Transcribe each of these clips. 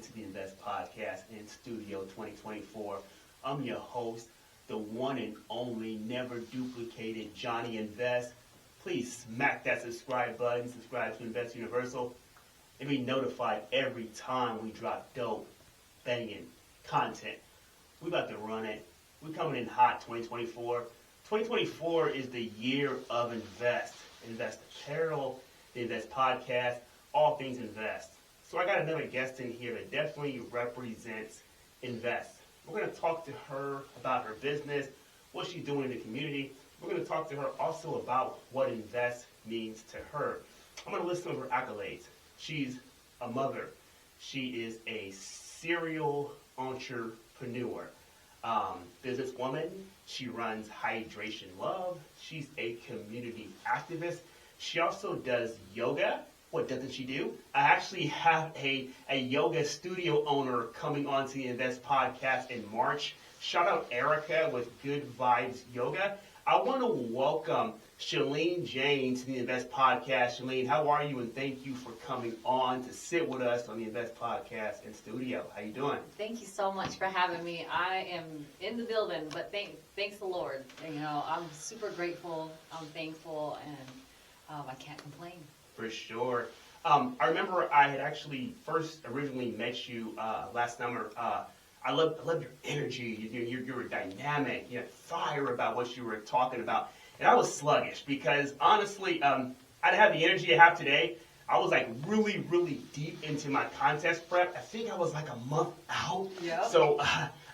to the Invest Podcast in Studio 2024. I'm your host, the one and only, never duplicated Johnny Invest. Please smack that subscribe button, subscribe to Invest Universal, and be notified every time we drop dope, banging content. We about to run it. We're coming in hot 2024. 2024 is the year of Invest. Invest Apparel, the Invest Podcast, all things Invest. So I got another guest in here that definitely represents Invest. We're going to talk to her about her business, what she's doing in the community. We're going to talk to her also about what Invest means to her. I'm going to list some of her accolades. She's a mother. She is a serial entrepreneur. Businesswoman. She runs Hydration Love. She's a community activist. She also does yoga. What doesn't she do? I actually have a yoga studio owner coming on to the Invest Podcast in March. Shout out Erica with Good Vibes Yoga. I want to welcome Shaline Jane to the Invest Podcast. Shaline, how are you? And thank you for coming on to sit with us on the Invest Podcast in studio. How you doing? Thank you so much for having me. I am in the building, but thanks the Lord. You know, I'm super grateful. I'm thankful, and I can't complain. For sure. I remember I had actually first originally met you last summer. I love your energy. You're dynamic. You had fire about what you were talking about. And I was sluggish because honestly, I didn't have the energy I have today. I was like really, really deep into my contest prep. I think I was like a month out. Yep. So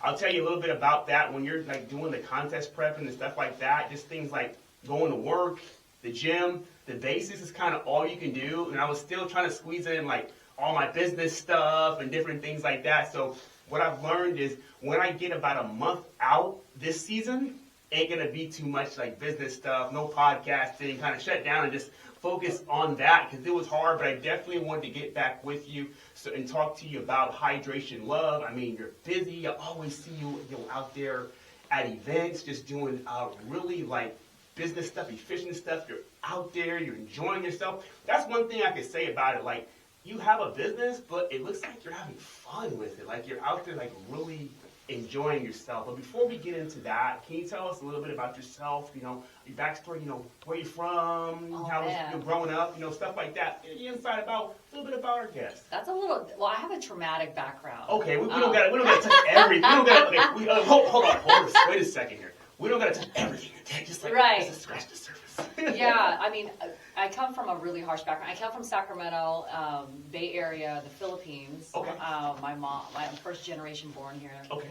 I'll tell you a little bit about that when you're like doing the contest prep and stuff like that. Just things like going to work, the gym, the basics is kind of all you can do. And I was still trying to squeeze in like all my business stuff and different things like that. So what I've learned is when I get about a month out this season, ain't going to be too much like business stuff, no podcasting, kind of shut down and just focus on that because it was hard, but I definitely wanted to get back with you and talk to you about Hydration Love. I mean, you're busy. I always see you out there at events just doing really like business stuff, efficient stuff. You're out there, you're enjoying yourself. That's one thing I could say about it. Like, you have a business, but it looks like you're having fun with it. Like, you're out there, like, really enjoying yourself. But before we get into that, can you tell us a little bit about yourself, you know, your backstory, you know, where you're from, how you're growing up, you know, stuff like that. Inside about, a little bit about our guest. That's a little, well, I have a traumatic background. Okay, we don't got to touch everything. Hold on, wait a second here. We don't got to touch everything today, just like right. Just to scratch the surface. Yeah, I mean, I come from a really harsh background. I come from Sacramento, Bay Area, the Philippines. Okay. I'm first generation born here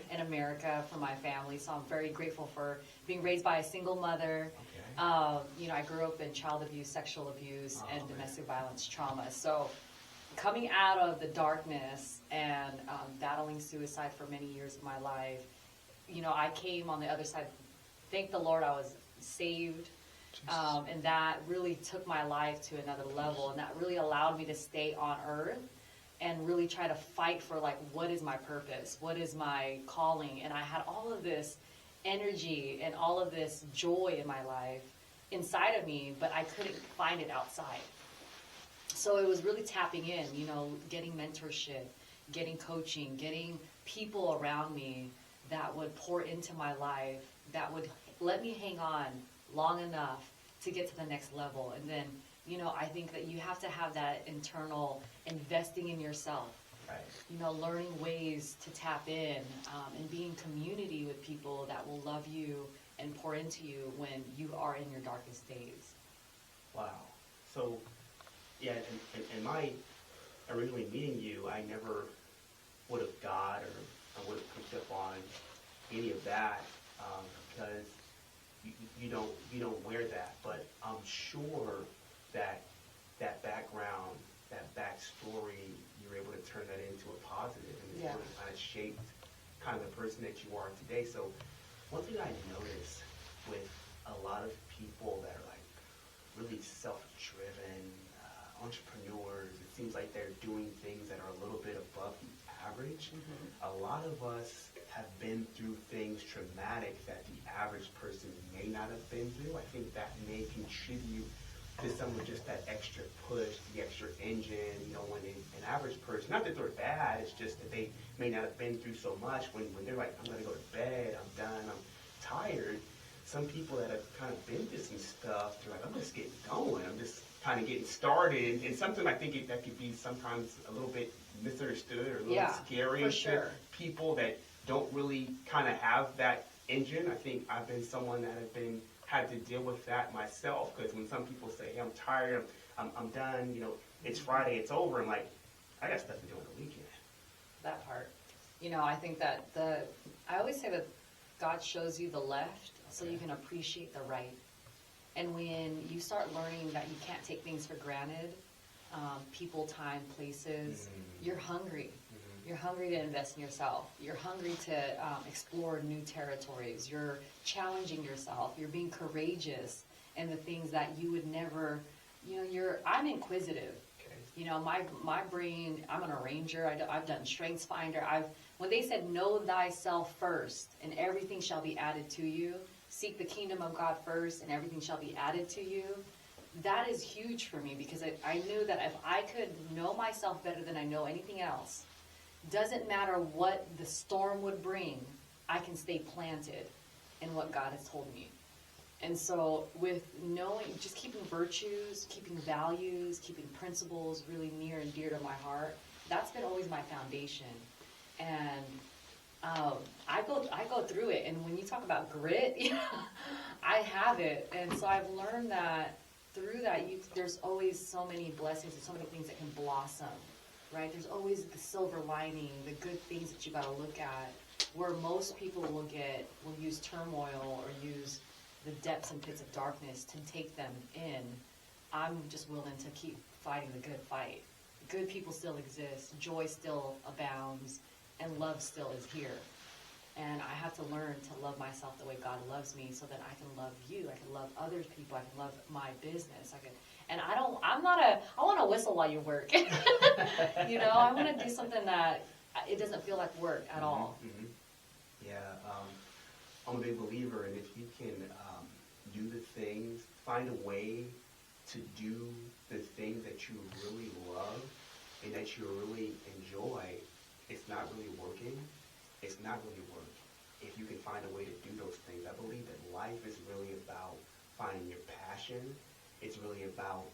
in America for my family, so I'm very grateful for being raised by a single mother. Okay. You know, I grew up in child abuse, sexual abuse, and domestic violence trauma. So coming out of the darkness and battling suicide for many years of my life, you know, I came on the other side. Thank the Lord I was saved. And that really took my life to another level, and that really allowed me to stay on earth and really try to fight for, like, what is my purpose? What is my calling? And I had all of this energy and all of this joy in my life inside of me, but I couldn't find it outside. So it was really tapping in, you know, getting mentorship, getting coaching, getting people around me that would pour into my life, that would let me hang on long enough to get to the next level. And then, you know, I think that you have to have that internal investing in yourself. Right. You know, learning ways to tap in and be in community with people that will love you and pour into you when you are in your darkest days. Wow. So, yeah, in my originally meeting you, I never would have got or I would have picked up on any of that because you don't wear that, but I'm sure that background, that backstory, you're able to turn that into a positive, and it's really kind of shaped kind of the person that you are today. So one thing I notice with a lot of people that are like really self-driven entrepreneurs, it seems like they're doing things that are a little bit above the average. Mm-hmm. A lot of us have been through things traumatic that the average person may not have been through. I think that may contribute to someone just that extra push, the extra engine, you know, when an average person, not that they're bad, it's just that they may not have been through so much. When they're like, I'm going to go to bed, I'm done, I'm tired. Some people that have kind of been through some stuff, they're like, I'm just getting going. I'm just kind of getting started. And something I think that could be sometimes a little bit misunderstood or a little scary to people that don't really kind of have that engine. I think I've been someone that had to deal with that myself, because when some people say, hey, I'm tired, I'm done, you know, it's Friday, it's over, I'm like, I got stuff to do on the weekend. That part. You know, I think that I always say that God shows you the left so you can appreciate the right. And when you start learning that you can't take things for granted, people, time, places, you're hungry. You're hungry to invest in yourself. You're hungry to explore new territories. You're challenging yourself. You're being courageous in the things that you would never, you know, I'm inquisitive. Okay. You know, my brain, I'm an arranger. I've done Strengths Finder. When they said, know thyself first and everything shall be added to you, seek the kingdom of God first and everything shall be added to you, that is huge for me, because I knew that if I could know myself better than I know anything else, doesn't matter what the storm would bring, I can stay planted in what God has told me. And so with knowing, just keeping virtues, keeping values, keeping principles really near and dear to my heart, that's been always my foundation. And I go through it. And when you talk about grit, I have it. And so I've learned that through that, there's always so many blessings and so many things that can blossom. Right? There's always the silver lining, the good things that you got to look at, where most people will use turmoil or use the depths and pits of darkness to take them in. I'm just willing to keep fighting the good fight. Good people still exist, joy still abounds, and love still is here. And I have to learn to love myself the way God loves me, so that I can love you, I can love other people, I can love my business, I want to whistle while you work. You know, I want to do something that it doesn't feel like work at all. Mm-hmm. Yeah, I'm a big believer, and if you can do the things, find a way to do the things that you really love and that you really enjoy, it's not really working. It's not really work. If you can find a way to do those things, I believe that life is really about finding your passion. It's really about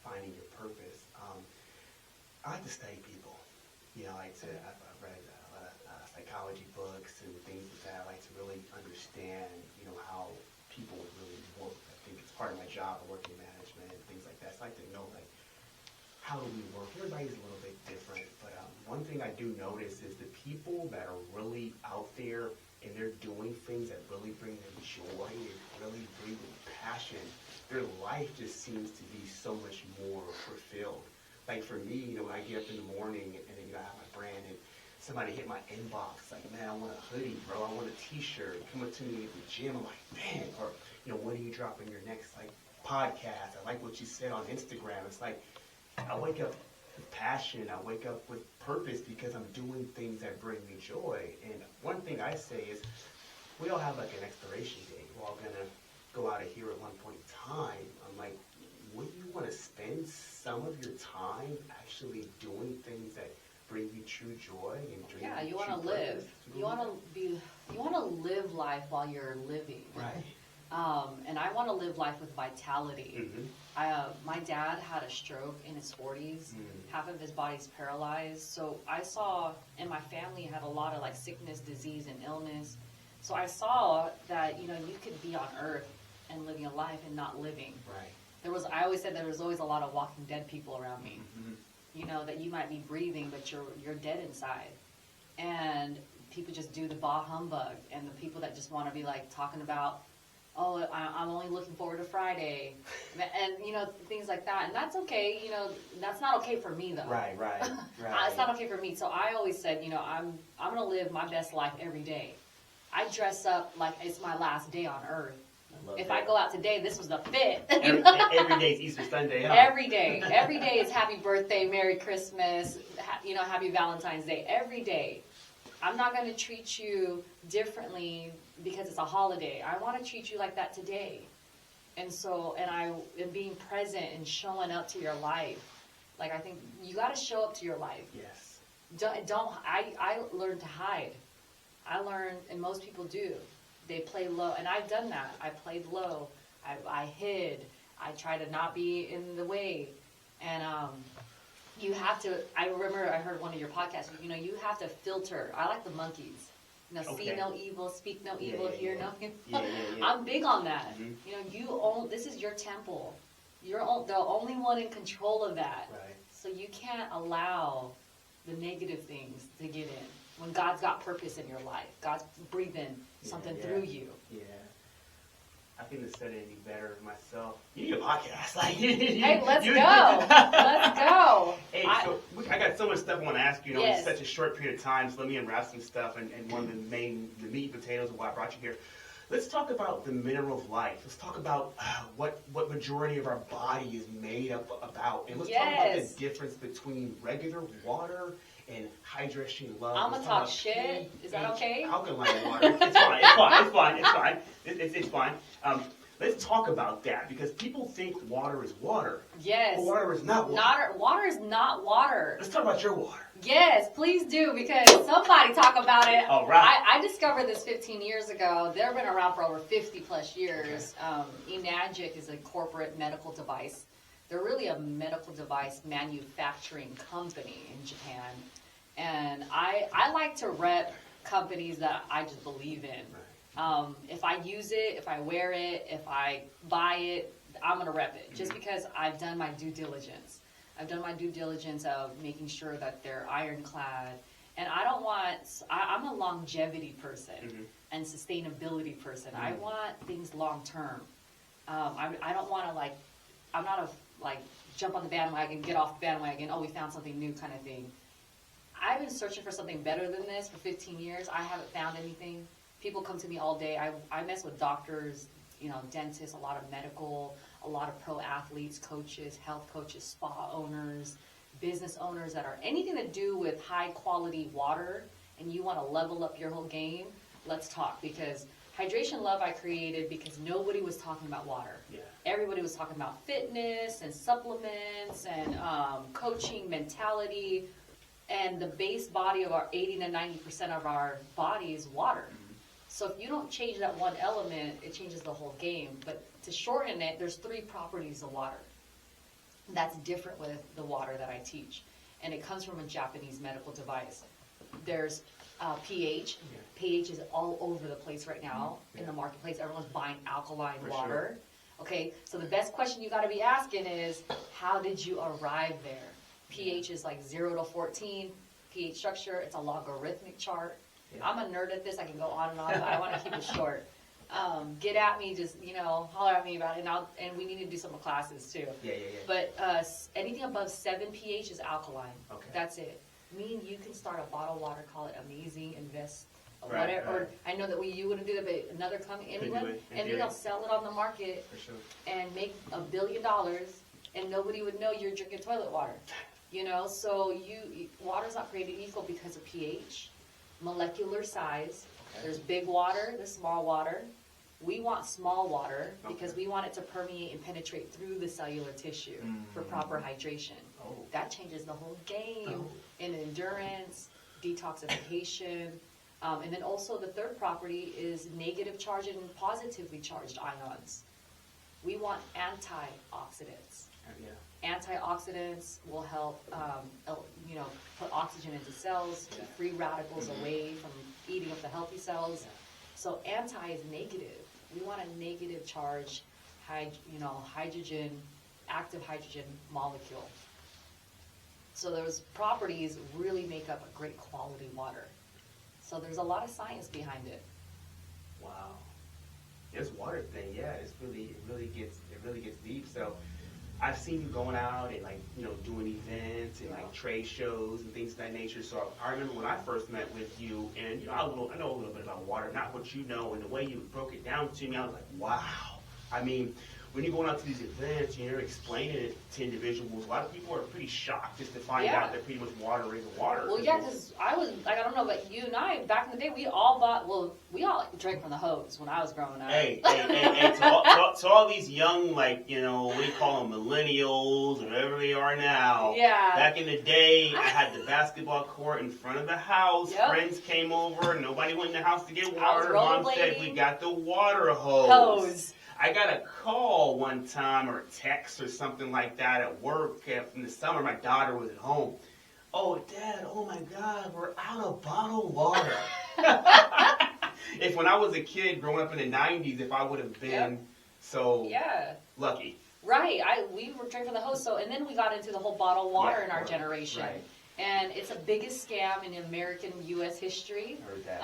finding your purpose. I like to study people. You know, I've read a lot of psychology books and things like that. I like to really understand, you know, how people really work. I think it's part of my job. I work in management and things like that. So I like to know, like, how do we work? Everybody's a little bit different. But one thing I do notice is the people that are really out there and they're doing things that really bring them joy and really bring them passion, their life just seems to be so much more fulfilled. Like for me, you know, when I get up in the morning and then, you know, I have my brand and somebody hit my inbox, like, man, I want a hoodie, bro, I want a t-shirt, come up to me at the gym, I'm like, man, or, you know, when are you dropping your next, like, podcast? I like what you said on Instagram. It's like, I wake up with passion, I wake up with purpose because I'm doing things that bring me joy. And one thing I say is, we all have like an expiration date. We're all gonna go out of here at one point in time. I'm like, wouldn't you want to spend some of your time actually doing things that bring you true joy and dream? Yeah, you want to live. You want to live life while you're living. Right. And I want to live life with vitality. Mm-hmm. My dad had a stroke in his 40s. Mm-hmm. Half of his body's paralyzed. So I saw, and my family had a lot of like sickness, disease, and illness. So I saw that, you know, you could be on earth and living a life and not living. Right. I always said there was always a lot of walking dead people around me. Mm-hmm. You know, that you might be breathing, but you're dead inside. And people just do the bah humbug, and the people that just want to be like talking about, oh, I'm only looking forward to Friday, and you know, things like that. And that's okay. You know, that's not okay for me though. Right. It's not okay for me. So I always said, you know, I'm gonna live my best life every day. I dress up like it's my last day on earth. If I go out today, this was the fit. Every day is Easter Sunday, huh? Every day is happy birthday, Merry Christmas, you know, happy Valentine's Day. Every day. I'm not going to treat you differently because it's a holiday. I want to treat you like that today. And being present and showing up to your life. Like, I think you got to show up to your life. Yes. I learned to hide. I learned, and most people do. They play low, and I've done that. I played low. I hid. I try to not be in the way. And you have to, I remember I heard one of your podcasts, you have to filter. I like the monkeys. See no evil, speak no evil, hear no evil. Yeah. I'm big on that. Mm-hmm. This is your temple. You're the only one in control of that. Right. So you can't allow the negative things to get in. When God's got purpose in your life, God's breathing something through you. Yeah. I couldn't have said it any better myself. You need a podcast. Hey, let's go. Let's go. Hey, I got so much stuff I want to ask you. In such a short period of time, so let me unwrap some stuff. And one of the meat and potatoes of why I brought you here. Let's talk about the mineral of life. Let's talk about what majority of our body is made up about. And let's talk about the difference between regular water and hydration love. I'm going to talk shit. Is that okay? Alkaline water. It's fine. It's fine. Let's talk about that, because people think water is water. Yes. But water is not water. Water is not water. Let's talk about your water. Yes, please do, because somebody talk about it. All right. I discovered this 15 years ago. They've been around for over 50 plus years. Okay. Enagic is a corporate medical device. They're really a medical device manufacturing company in Japan. And I like to rep companies that I just believe in. If I use it, if I wear it, if I buy it, I'm going to rep it, just because I've done my due diligence. I've done my due diligence of making sure that they're ironclad. And I'm a longevity person and sustainability person. I want things long term. I don't want to I'm not a jump on the bandwagon, get off the bandwagon, we found something new kind of thing. I've been searching for something better than this for 15 years. I haven't found anything. People come to me all day. I mess with doctors, dentists, a lot of medical, a lot of pro athletes, coaches, health coaches, spa owners, business owners that are anything to do with high quality water, and you want to level up your whole game. Let's talk, because Hydration Love I created because nobody was talking about water. Yeah. Everybody was talking about fitness and supplements and coaching mentality, and the base body of our 80 to 90% of our body is water. So if you don't change that one element, it changes the whole game. But to shorten it, there's 3 properties of water. That's different with the water that I teach. And it comes from a Japanese medical device. There's pH. Yeah. pH is all over the place right now in the marketplace. Everyone's buying alkaline water. Sure. Okay, so the best question you got to be asking is, how did you arrive there? pH is 0 to 14. pH structure, it's a logarithmic chart. Yeah. I'm a nerd at this. I can go on and on, but I want to keep it short. Get at me, just holler at me about it, and we need to do some classes too. Yeah. But anything above 7 pH is alkaline. Okay. That's it. Me and you can start a bottled water, call it Amazing Invest, whatever. Right. Or I know that you wouldn't do that, but another company, and they'll sell it on the market and make $1 billion, and nobody would know you're drinking toilet water. So water's not created equal because of pH. Molecular size. Okay. There's big water, there's small water. We want small water because we want it to permeate and penetrate through the cellular tissue for proper hydration. Oh. That changes the whole game in endurance, detoxification. And then also the third property is negative charged and positively charged ions. We want antioxidants. Antioxidants will help, put oxygen into cells, keep free radicals away from eating up the healthy cells. So anti is negative. We want a negative charge, hydrogen, active hydrogen molecule. So those properties really make up a great quality water. So there's a lot of science behind it. Wow. This water thing, it really gets deep. So I've seen you going out and doing events and trade shows and things of that nature. So I remember when I first met with you, and I know a little bit about water, not what you know, and the way you broke it down to me, I was like, wow. I mean, when you're going out to these events, you're explaining it to individuals. A lot of people are pretty shocked just to find out that pretty much water is water. Well, yeah, because I was, like, I don't know, but you and I, back in the day, we all drank from the hose when I was growing up. Hey, to all these young, like, you know, what do you call them, millennials, or whatever they are now. Yeah. Back in the day, I had the basketball court in front of the house. Yep. Friends came over. Nobody went in the house to get water. Mom said, we got the water hose. I got a call one time or a text or something like that at work in the summer. My daughter was at home. Oh, Dad, oh my God, we're out of bottled water. If when I was a kid growing up in the 90s, if I would have been so lucky. Right. We were drinking the hose. And then we got into the whole bottled water in our generation. Right. And it's the biggest scam in American U.S. history. Heard that.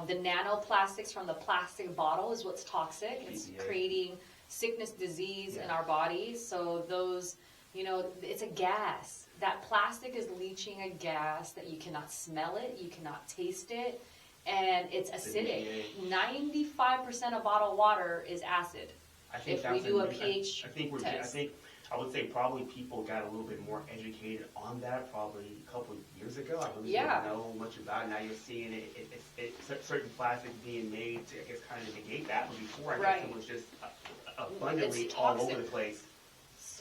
The nanoplastics from the plastic bottle is what's toxic. It's creating sickness, disease in our bodies. So those, you know, it's a gas. That plastic is leaching a gas that you cannot smell it, you cannot taste it, and it's acidic. 95% of bottled water is acid. I think if we do a pH test. I would say probably people got a little bit more educated on that probably a couple of years ago. I really didn't know much about it. Now you're seeing certain plastics being made to, I guess, kind of negate that. But before, I guess it was just abundantly all over the place.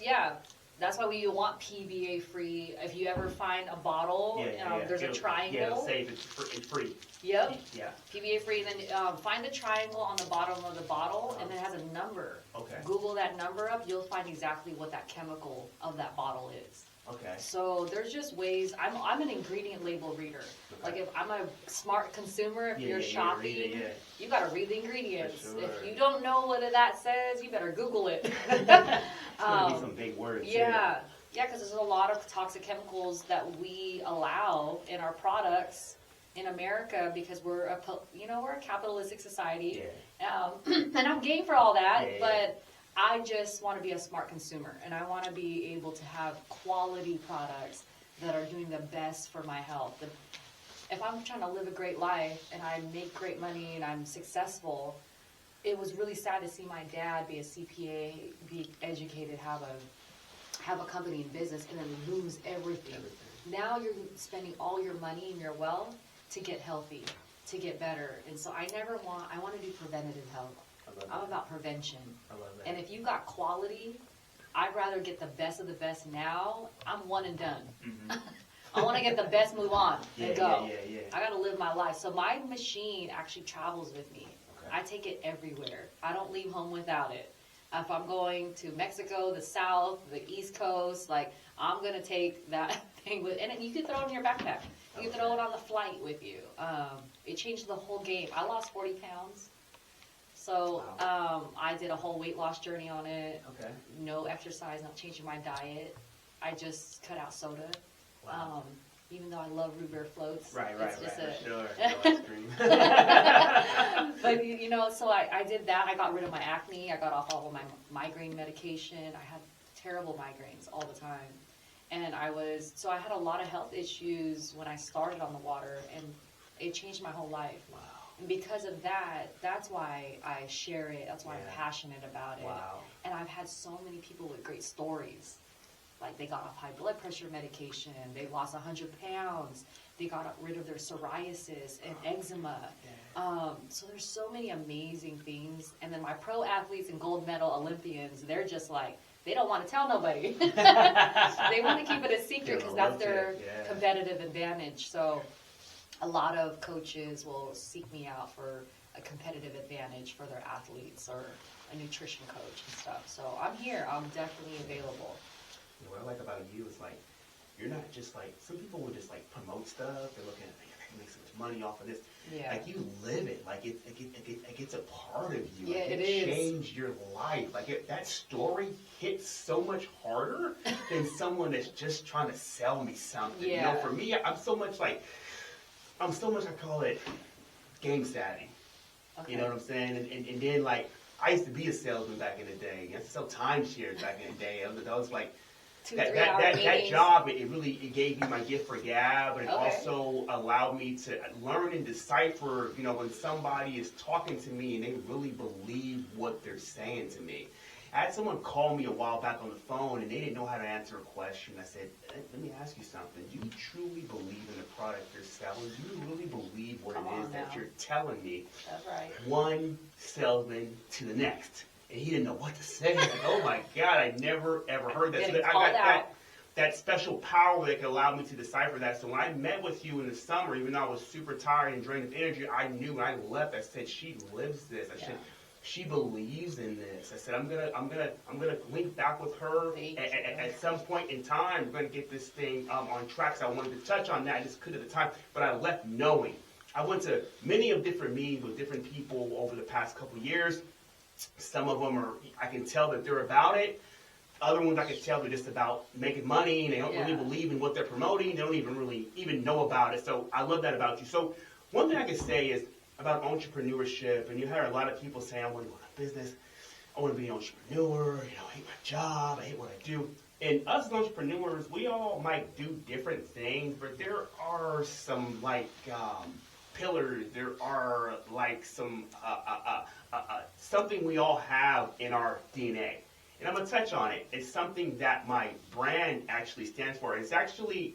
Yeah. That's why we want PBA free. If you ever find a bottle, there's a triangle. Yeah, it'll say it's free. Yep. Yeah. PBA free, and then find the triangle on the bottom of the bottle, and then it has a number. Okay. Google that number up. You'll find exactly what that chemical of that bottle is. Okay. So there's just ways. I'm an ingredient label reader. Okay. Like if I'm a smart consumer, if you're shopping, you got to read the ingredients. Sure. If you don't know what that says, you better Google it. It's gonna be some big words. Yeah, because there's a lot of toxic chemicals that we allow in our products in America because we're a capitalistic society. Yeah. And I'm game for all that, but I just want to be a smart consumer, and I want to be able to have quality products that are doing the best for my health. If I'm trying to live a great life and I make great money and I'm successful, it was really sad to see my dad be a CPA, be educated, have a company in business, and then lose everything. Now you're spending all your money and your wealth to get healthy, to get better. And so I want to do preventative health. I'm about prevention. I love that. And if you got quality, I'd rather get the best of the best now. I'm one and done. Mm-hmm. I want to get the best, move on, and go. I got to live my life. So my machine actually travels with me. Okay. I take it everywhere. I don't leave home without it. If I'm going to Mexico, the South, the East Coast, like I'm going to take that thing with, and you can throw it in your backpack. You can throw it on the flight with you. It changed the whole game. I lost 40 pounds. So I did a whole weight loss journey on it. Okay. No exercise, not changing my diet. I just cut out soda. Wow. Even though I love root beer floats. Right. Sure. But, so I did that. I got rid of my acne. I got off all of my migraine medication. I had terrible migraines all the time. And I had a lot of health issues when I started on the water, and it changed my whole life. Wow. And because of that, that's why I share it. That's why I'm passionate about it. Wow. And I've had so many people with great stories. Like they got off high blood pressure medication, they lost 100 pounds, they got rid of their psoriasis and eczema. So there's so many amazing things. And then my pro athletes and gold medal Olympians, they're just like, they don't want to tell nobody. They want to keep it a secret because that's their competitive advantage. So a lot of coaches will seek me out for a competitive advantage for their athletes or a nutrition coach and stuff. So I'm here. I'm definitely available. What I like about you is like, you're not just like, some people would just like promote stuff. They're looking at, I can make so much money off of this. Yeah. Like you live it. Like it's a part of you. Yeah, like, it changed your life. Like that story hits so much harder than someone that's just trying to sell me something. Yeah. You know, for me, I'm so much, I call it game savvy. Okay. You know what I'm saying? And then like, I used to be a salesman back in the day. I used to sell timeshares back in the day. I was like, that job, it gave me my gift for gab, and it also allowed me to learn and decipher, when somebody is talking to me and they really believe what they're saying to me. I had someone call me a while back on the phone, and they didn't know how to answer a question. I said, let me ask you something. Do you truly believe in the product you're selling? Do you really believe what it is that you're telling me? That's right. One salesman to the next. And he didn't know what to say. Like, oh my God, I never ever heard that. So I got that special power that could allow me to decipher that. So when I met with you in the summer, even though I was super tired and drained of energy, I knew when I left, I said, she lives this. I said, she believes in this. I said, I'm gonna link back with her at some point in time. We're gonna get this thing on track. So I wanted to touch on that. I just couldn't at the time, but I left knowing. I went to many of different meetings with different people over the past couple of years. Some of them I can tell that they're about it. Other ones I can tell they're just about making money, and they don't really believe in what they're promoting. They don't even know about it. So I love that about you. So one thing I can say is about entrepreneurship, and you hear a lot of people say, I want to go into business. I want to be an entrepreneur. I hate my job. I hate what I do. And us as entrepreneurs, we all might do different things, but there are some pillars. There are some something we all have in our DNA. And I'm going to touch on it. It's something that my brand actually stands for. It's actually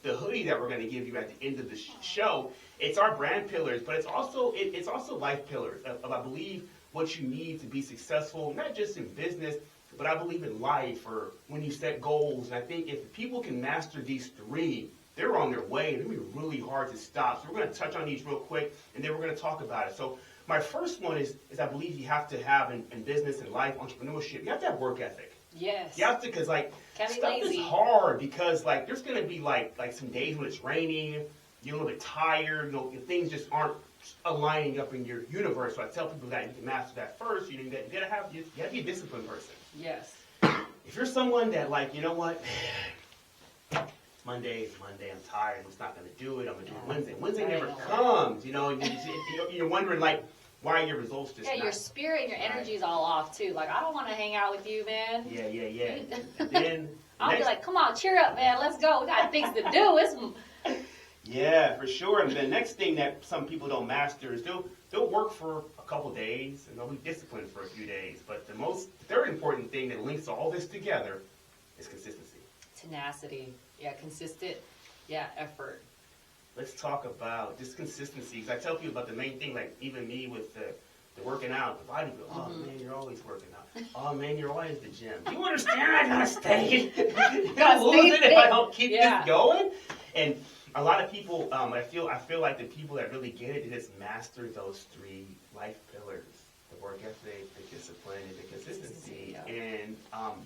the hoodie that we're going to give you at the end of the show. It's our brand pillars, but it's also life pillars. I believe what you need to be successful, not just in business, but I believe in life or when you set goals. And I think if people can master these three, they're on their way. It'll be really hard to stop. So we're going to touch on these real quick, and then we're going to talk about it. So my first one is I believe you have to have in business and life, entrepreneurship, you have to have work ethic. Yes. You have to, because stuff is hard, because there's going to be some days when it's raining, you're a little bit tired, things just aren't aligning up in your universe. So I tell people that you can master that first. You gotta be a disciplined person. Yes. If you're someone that you know what, it's Monday, I'm tired, I'm just not going to do it, I'm going to do it Wednesday. Wednesday never comes, you're wondering why your results just your spirit and your energy is all off too. I don't want to hang out with you, man. Yeah. And then I'll be like, come on, cheer up, man, let's go. We got things to do. Yeah, for sure. And the next thing that some people don't master is they'll work for a couple days and they'll be disciplined for a few days. But the third important thing that links all this together is consistency. Tenacity. Yeah, consistent. Yeah, effort. Let's talk about just consistency. Because I tell people about the main thing, even me with the working out, the bodybuilding. Oh, man, you're always working out. Oh, man, you're always at the gym. You understand? I gotta stay. I'm losing if I don't keep this going. And a lot of people, I feel like the people that really get it, they just master those three life pillars: the work ethic, the discipline, and the consistency. And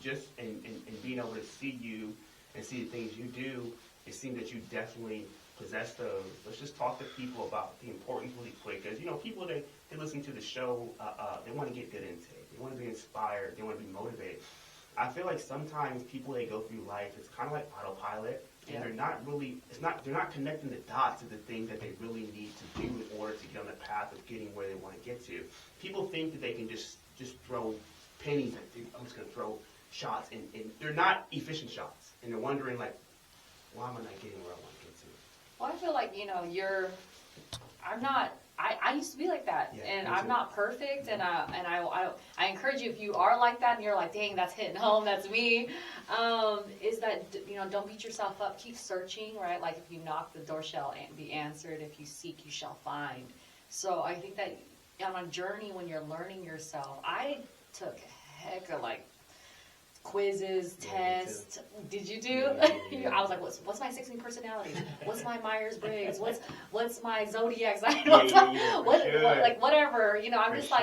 just in being able to see you and see the things you do, it seems that you definitely possess those. Let's just talk to people about the importance really quick, because people they listen to the show, they want to get good intake, they want to be inspired, they want to be motivated. I feel like sometimes people, they go through life, it's kind of like autopilot. And they're not connecting the dots to the things that they really need to do in order to get on the path of getting where they want to get to. People think that they can just throw pennies at things. I'm just going to throw shots, and they're not efficient shots. And they're wondering, why am I not getting where I want to get to? Well, I feel like, I used to be like that, and I'm not perfect, and I encourage you, if you are like that, and you're like, dang, that's hitting home, that's me, is that, don't beat yourself up, keep searching, right? If you knock, the door shall be answered, if you seek, you shall find. So I think that on a journey when you're learning yourself, I took heck of quizzes, tests. Did you do? Yeah. I was like, what's my 16 personalities? What's my Myers-Briggs? What's my zodiac sign? Whatever. I'm just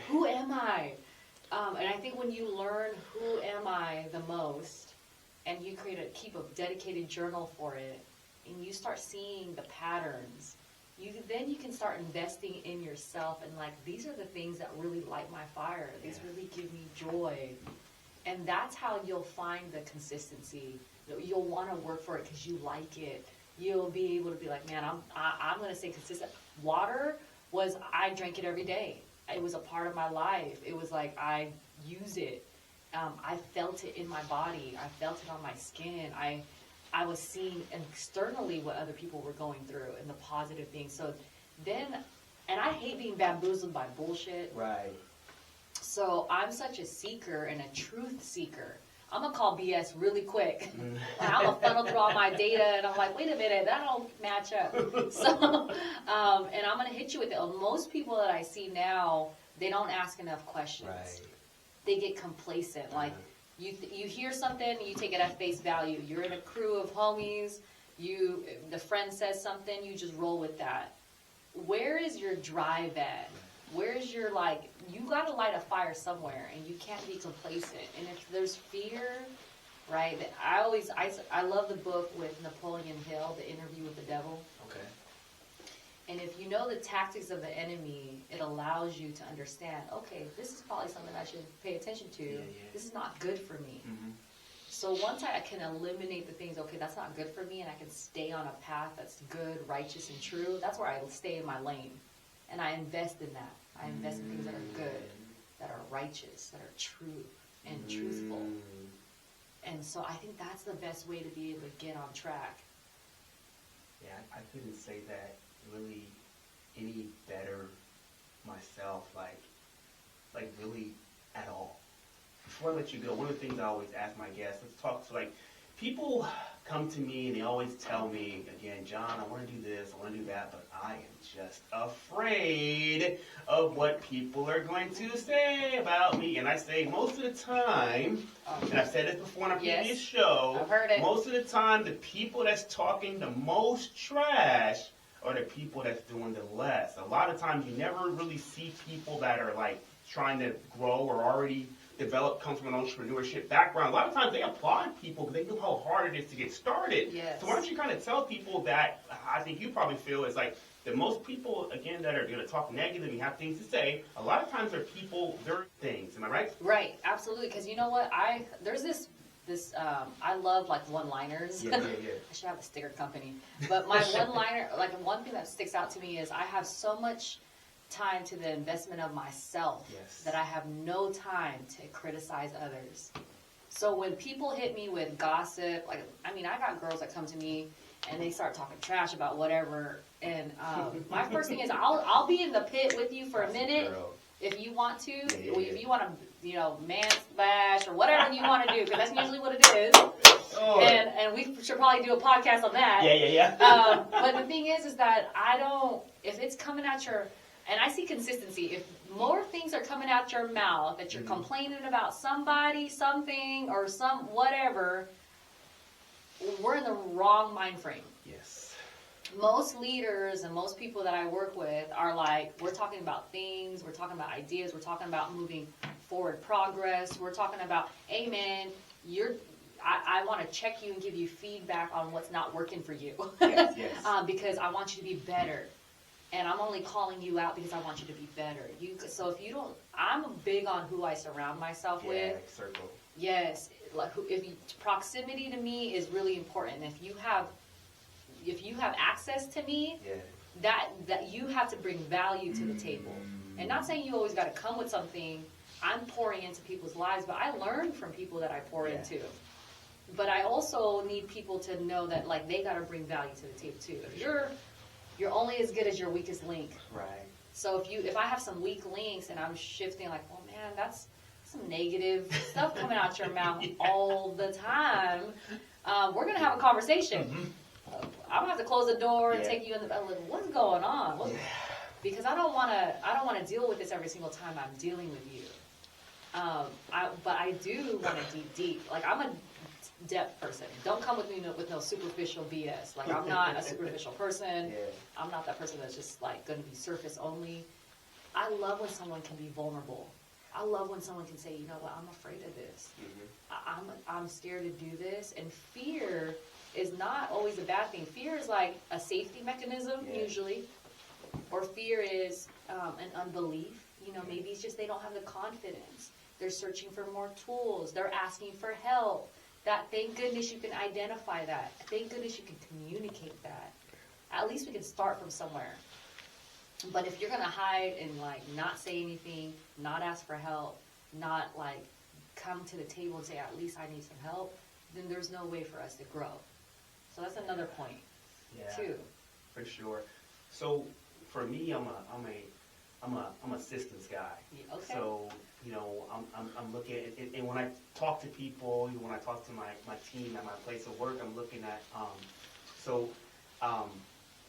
who am I? And I think when you learn who am I the most, and you keep a dedicated journal for it, and you start seeing the patterns, then you can start investing in yourself, and these are the things that really light my fire. These really give me joy. And that's how you'll find the consistency. You'll want to work for it because you like it. You'll be able to be like, man, I'm going to stay consistent. Water I drank it every day. It was a part of my life. It was I use it. I felt it in my body. I felt it on my skin. I was seeing externally what other people were going through and the positive things. So then, and I hate being bamboozled by bullshit. Right. So I'm such a seeker and a truth seeker. I'm gonna call BS really quick. I'm gonna funnel through all my data, and I'm like, wait a minute, that don't match up. So, and I'm gonna hit you with it. Most people that I see now, they don't ask enough questions. Right. They get complacent. Like you hear something, you take it at face value. You're in a crew of homies. The friend says something, you just roll with that. Where is your drive at? Where's your, like, you got to light a fire somewhere, and you can't be complacent. And if there's fear, right, I love the book with Napoleon Hill, The Interview with the Devil. Okay. And if you know the tactics of the enemy, it allows you to understand, okay, this is probably something I should pay attention to. Yeah. This is not good for me. Mm-hmm. So once I can eliminate the things, okay, that's not good for me, and I can stay on a path that's good, righteous, and true, that's where I stay in my lane. And I invest in that. I invest in things that are good, that are righteous, that are true and truthful. And so I think that's the best way to be able to get on track. Yeah, I couldn't say that really any better myself, like really at all. Before I let you go, one of the things I always ask my guests, let's talk to, like, people come to me and they always tell me, again, John, I want to do this, I want to do that, but I am just afraid of what people are going to say about me. And I say most of the time, and I've said this before on a previous show, I've heard it. Most of the time the people that's talking the most trash are the people that's doing the less. A lot of times you never really see people that are like trying to grow or already develop, come from an entrepreneurship background. A lot of times they applaud people because they know how hard it is to get started. Yes. So why don't you kind of tell people that, I think you probably feel is like, that most people, again, that are going to talk negative and have things to say, a lot of times are people, they're things. Am I right? Right, absolutely. Because you know what? There's this I love like one-liners. Yeah. I should have a sticker company. But my one-liner, like one thing that sticks out to me is I have so much time to the investment of myself that I have no time to criticize others. So when people hit me with gossip, like, I mean, I got girls that come to me and they start talking trash about whatever. And my first thing is I'll be in the pit with you for a minute if you want to. If you want to, man splash or whatever you want to do, because that's usually what it is. And we should probably do a podcast on that. Yeah. But the thing is that if it's coming at your, and I see consistency. If more things are coming out your mouth that you're complaining about somebody, something, or some whatever, we're in the wrong mind frame. Yes. Most leaders and most people that I work with are like, we're talking about things, we're talking about ideas, we're talking about moving forward progress, we're talking about, hey man, I want to check you and give you feedback on what's not working for you. Yes. Because I want you to be better. And I'm only calling you out because I want you to be better. So if you don't, I'm big on who I surround myself with. Like circle. Yes, like proximity to me is really important. If you have access to me, that you have to bring value to the table. And not saying you always got to come with something. I'm pouring into people's lives, but I learn from people that I pour into. But I also need people to know that like they got to bring value to the table too. If you're only as good as your weakest link. Right. So if I have some weak links and I'm shifting like, oh man, that's some negative stuff coming out your mouth all the time, we're gonna have a conversation. I'm gonna have to close the door and take you in the like, what's going on? Because I don't wanna deal with this every single time I'm dealing with you. But I do want to deep. Like I'm a depth person. Don't come with me with no superficial BS. Like I'm not a superficial person. I'm not that person that's just like going to be surface only. I love when someone can be vulnerable. I love when someone can say, you know what, I'm afraid of this. I'm scared to do this. And fear is not always a bad thing. Fear is like a safety mechanism usually, or fear is an unbelief. Maybe it's just they don't have the confidence. They're searching for more tools. They're asking for help. Thank goodness you can identify that. Thank goodness you can communicate that. At least we can start from somewhere. But if you're going to hide and like not say anything, not ask for help, not like come to the table and say, at least I need some help, then there's no way for us to grow. So that's another point too. For sure. So for me, I'm a I'm a systems guy. Yeah, okay. So, you know, I'm looking at it, and when I talk to people, even when I talk to my team at my place of work, I'm looking at, so,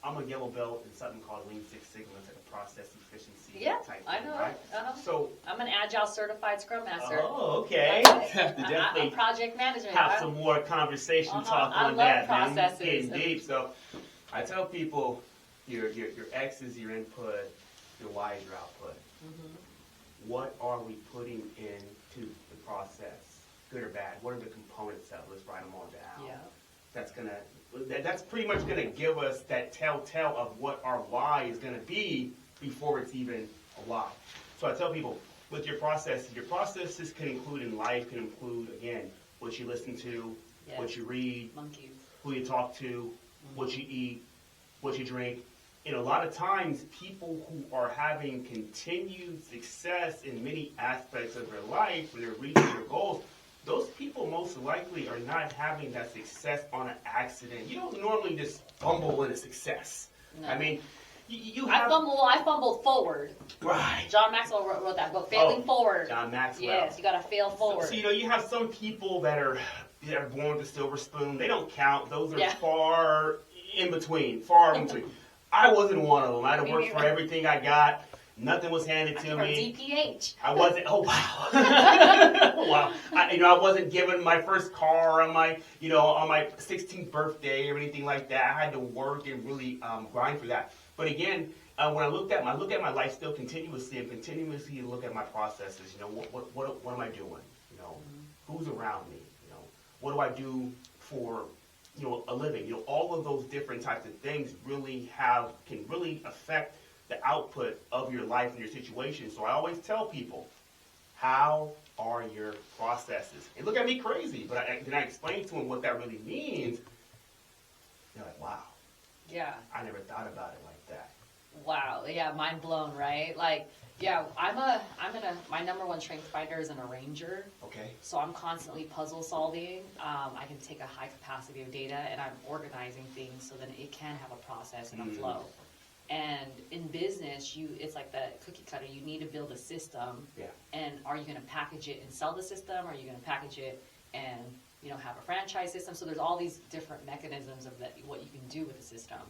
I'm a yellow belt in something called Lean Six Sigma. It's like a process efficiency type I thing, know. right? So I'm an Agile certified Scrum Master. Oh, okay. I'm project management. Have some more conversation talk on that, man. Getting deep. So I tell people your X is your input, your Y is your output. Mm-hmm. What are we putting into the process, good or bad? What are the components of it? Let's write them all down. Yeah. That's pretty much gonna give us that telltale of what our why is gonna be before it's even a why. So I tell people, with your processes can include in life, can include, again, what you listen to, what you read, monkeys, who you talk to, what you eat, what you drink. And a lot of times, people who are having continued success in many aspects of their life, when they're reaching their goals, those people most likely are not having that success on an accident. You don't normally just fumble into success. No. I mean, you have... I fumbled forward. Right. John Maxwell wrote that book, Failing Forward. John Maxwell. Yes, you got to fail forward. So, you know, you have some people that are born with a silver spoon. They don't count. Those are far in between. I wasn't one of them. I had to work for everything I got. Nothing was handed to me. DPH. I wasn't. Oh wow! Wow. I wasn't given my first car on my 16th birthday or anything like that. I had to work and really grind for that. But again, when I look at my life still continuously look at my processes. You know, what am I doing? You know, who's around me? You know, what do I do for a living? You know, all of those different types of things can really affect the output of your life and your situation. So I always tell people, how are your processes? And look at me crazy, but then I explain to them what that really means. They're like, wow. Yeah. I never thought about it like that. Wow. Yeah, mind blown, right? Like, yeah, my number one strength finder is an arranger. Okay. So I'm constantly puzzle solving. I can take a high capacity of data and I'm organizing things so that it can have a process and a flow. And in business, it's like the cookie cutter. You need to build a system. Yeah. And are you going to package it and sell the system? Or are you going to package it and have a franchise system? So there's all these different mechanisms of what you can do with a system.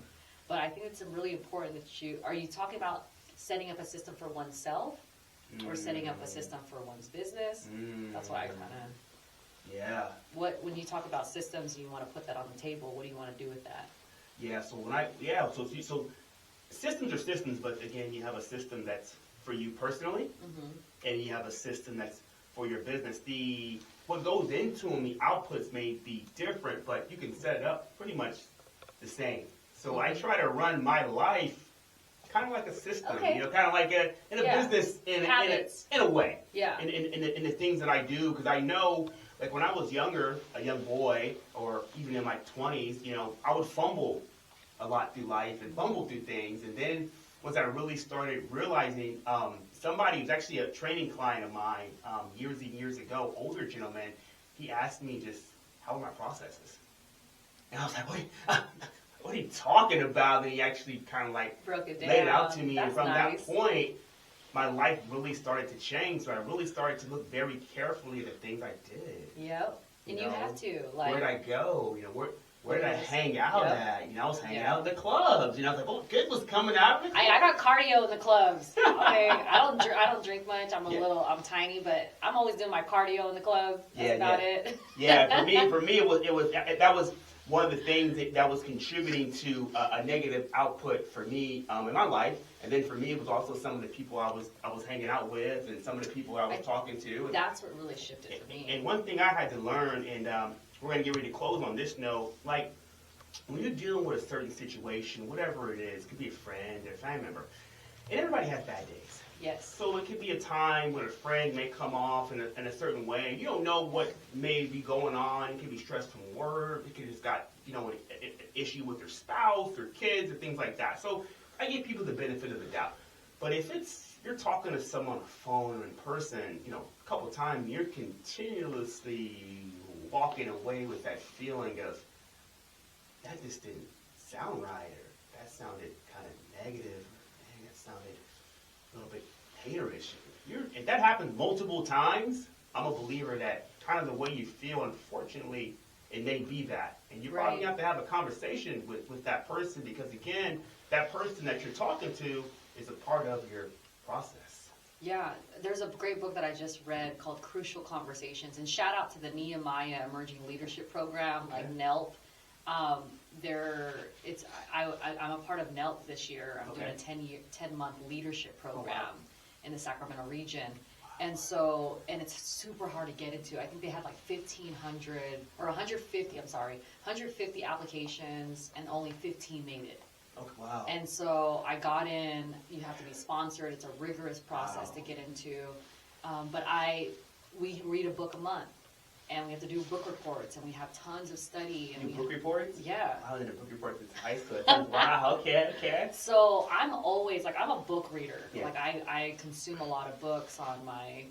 But I think it's really important that are you talking about setting up a system for oneself or setting up a system for one's business? That's why I kind of... Yeah. When you talk about systems, you want to put that on the table. What do you want to do with that? Yeah. So systems are systems, but again, you have a system that's for you personally, and you have a system that's for your business. What goes into them, the outputs may be different, but you can set it up pretty much the same. So I try to run my life kind of like a system, kind of like in a business in a way. Yeah. In the things that I do, because I know, like when I was younger, a young boy, or even in my 20s, I would fumble a lot through life and fumble through things. And then once I really started realizing, somebody who's actually a training client of mine years and years ago, older gentleman, he asked me just, how are my processes? And I was like, what are you talking about? And he actually kind of like broke it down, laid it out to me. That's and from nice. that point, my life really started to change. So I really started to look very carefully at the things I did. Yep. And you have to. Where did I go? Where did I hang out at? I was hanging out in the clubs. I was like, oh, good was coming out of it. I got cardio in the clubs. Okay, I don't drink much. I'm tiny, but I'm always doing my cardio in the club. That's about it. Yeah, for me, that was one of the things that was contributing to a negative output for me in my life. And then for me, it was also some of the people I was hanging out with and some of the people I was talking to. That's what really shifted for me. And one thing I had to learn, and we're going to get ready to close on this note, like when you're dealing with a certain situation, whatever it is, it could be a friend, a family member, and everybody has bad days. Yes. So it could be a time when a friend may come off in a certain way. You don't know what may be going on. It could be stress from work. It could just got, an issue with their spouse or kids or things like that. So I give people the benefit of the doubt. But if you're talking to someone on the phone or in person, a couple of times, you're continuously walking away with that feeling of, that just didn't sound right, or that sounded kind of negative, that sounded a little bit haterish. If that happens multiple times, I'm a believer that kind of the way you feel, unfortunately, it may be that. And you probably have to have a conversation with that person because, again, that person that you're talking to is a part of your process. Yeah, there's a great book that I just read called Crucial Conversations. And shout out to the Nehemiah Emerging Leadership Program, like NELP. I'm a part of NELP this year. I'm doing a 10-month leadership program in the Sacramento region. And it's super hard to get into. I think they had like 150 applications and only 15 made it. Oh, wow. And so I got in. You have to be sponsored. It's a rigorous process to get into. We read a book a month. And we have to do book reports, and we have tons of study. And book reports? Yeah. I did a book report since high school. Wow, okay. So I'm always, I'm a book reader. Yeah. I consume a lot of books on my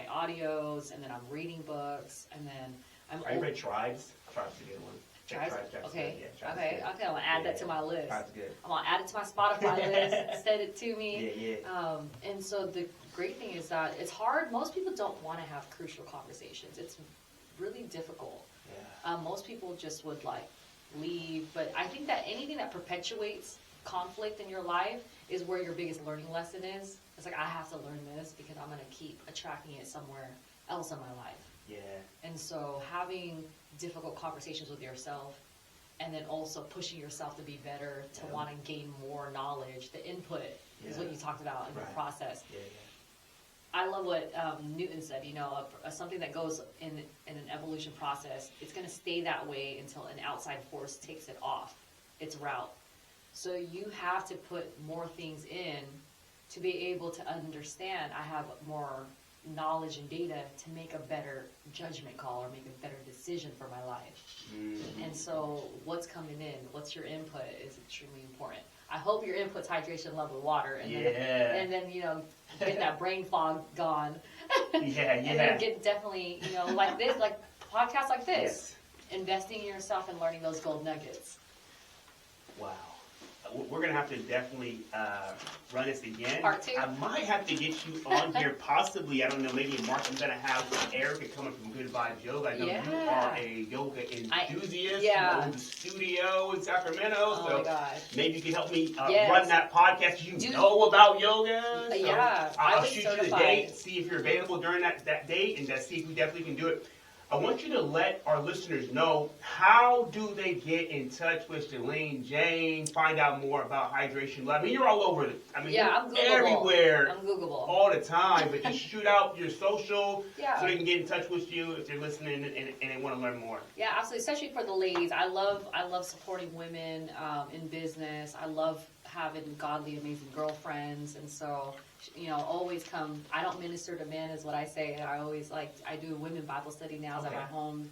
audios, and then I'm reading books, and then Have you read Tribes? Tribes is a good one. Tribes? Okay. Tribes okay, I'm going to add that to my list. Tribes is good. I'm going to add it to my Spotify list. Send it to me. Yeah. And so the great thing is that it's hard. Most people don't want to have crucial conversations. It's really difficult. Yeah. Most people just would leave, but I think that anything that perpetuates conflict in your life is where your biggest learning lesson is. It's I have to learn this because I'm going to keep attracting it somewhere else in my life. Yeah. And so having difficult conversations with yourself and then also pushing yourself to be better, to want to gain more knowledge, the input is what you talked about in the process. Yeah. I love what Newton said, something that goes in an evolution process, it's going to stay that way until an outside force takes it off its route. So you have to put more things in to be able to understand. I have more knowledge and data to make a better judgment call or make a better decision for my life. Mm-hmm. And so what's coming in, what's your input is extremely important. I hope your input's hydration, love, with water, and then get that brain fog gone. And then get definitely like this, like podcasts like this, investing in yourself and learning those gold nuggets. Wow. We're going to have to definitely run this again. Part 2? I might have to get you on here, possibly. I don't know, maybe in March I'm going to have Erica coming from Good Vibes Yoga. I know you are a yoga enthusiast. You own the studio in Sacramento. Oh, my God. Maybe you can help me run that podcast. You know about yoga. So I'll shoot you the date, see if you're available during that date, and see if we definitely can do it. I want you to let our listeners know, how do they get in touch with Shaline, Jane, find out more about Hydration Lab? I mean, you're all over it. I mean, I'm everywhere. I'm Googleable. All the time. But just shoot out your social so they can get in touch with you if they're listening and they want to learn more. Yeah, absolutely. Especially for the ladies. I love supporting women in business. I love having godly, amazing girlfriends. And so, always come. I don't minister to men, is what I say. I do a women Bible study now at my home.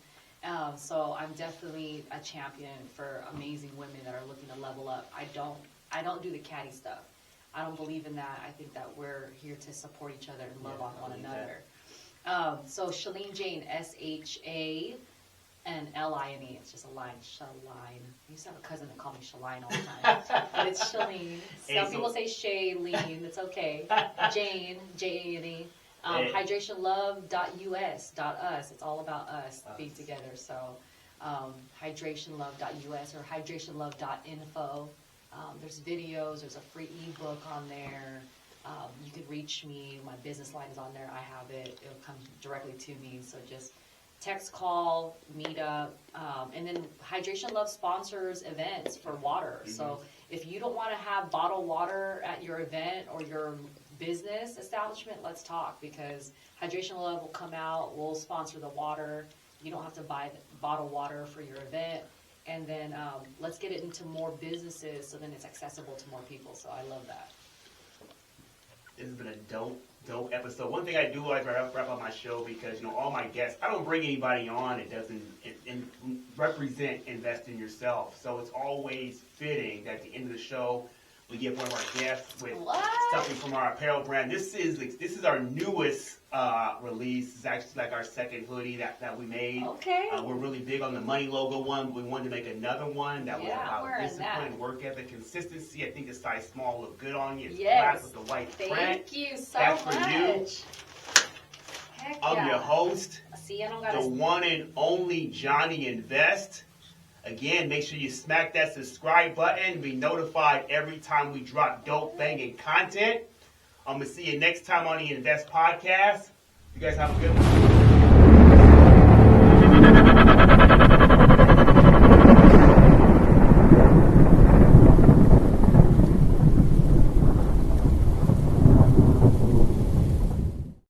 So I'm definitely a champion for amazing women that are looking to level up. I don't do the catty stuff. I don't believe in that. I think that we're here to support each other and love on one another. So Shaline Jane, SHA. And Line, it's just a line, Shaline. I used to have a cousin that called me Shaline all the time, but it's Shaline. Some people say Shaline, it's okay. Jane, Jane. Hydrationlove.us, it's all about us being together. So hydrationlove.us or hydrationlove.info. There's videos, there's a free ebook on there. You could reach me, my business line is on there, I have it, it'll come directly to me, so just text, call, meet up, and then Hydration Love sponsors events for water. Mm-hmm. So if you don't want to have bottled water at your event or your business establishment, let's talk, because Hydration Love will come out, we'll sponsor the water. You don't have to buy bottled water for your event. And then let's get it into more businesses so then it's accessible to more people. So I love that. This has been a dope episode. One thing I do like to wrap up my show, because all my guests, I don't bring anybody on that doesn't represent invest in yourself. So it's always fitting that at the end of the show we give one of our guests with something from our apparel brand. This is our newest release. It's actually like our second hoodie that we made. Okay. We're really big on the money logo one. We wanted to make another one that was I'm wearing about discipline, that. work ethic, consistency. I think the size small look good on you. It's Yes. black with the white print. Thank you so That's much. for you. Heck I'm yeah. your host, See, I don't the gotta. one and only Johnny Invest. Again, make sure you smack that subscribe button. Be notified every time we drop dope banging content. I'm going to see you next time on the Invest Podcast. You guys have a good one.